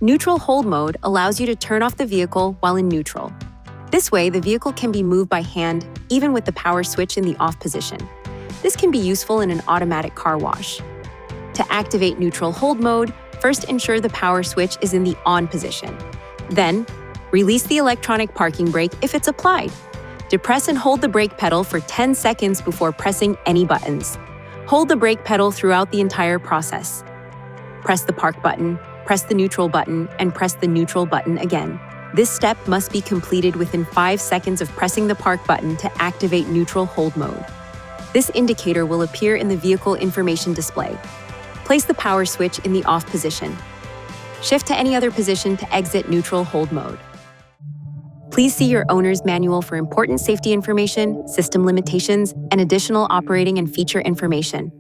Neutral hold mode allows you to turn off the vehicle while in neutral. This way, the vehicle can be moved by hand, even with the power switch in the off position. This can be useful in an automatic car wash. To activate neutral hold mode, first ensure the power switch is in the on position. Then, release the electronic parking brake if it's applied. Depress and hold the brake pedal for 10 seconds before pressing any buttons. Hold the brake pedal throughout the entire process. Press the park button, press the neutral button, and press the neutral button again. This step must be completed within 5 seconds of pressing the park button to activate neutral hold mode. This indicator will appear in the vehicle information display. Place the power switch in the off position. Shift to any other position to exit neutral hold mode. Please see your owner's manual for important safety information, system limitations, and additional operating and feature information.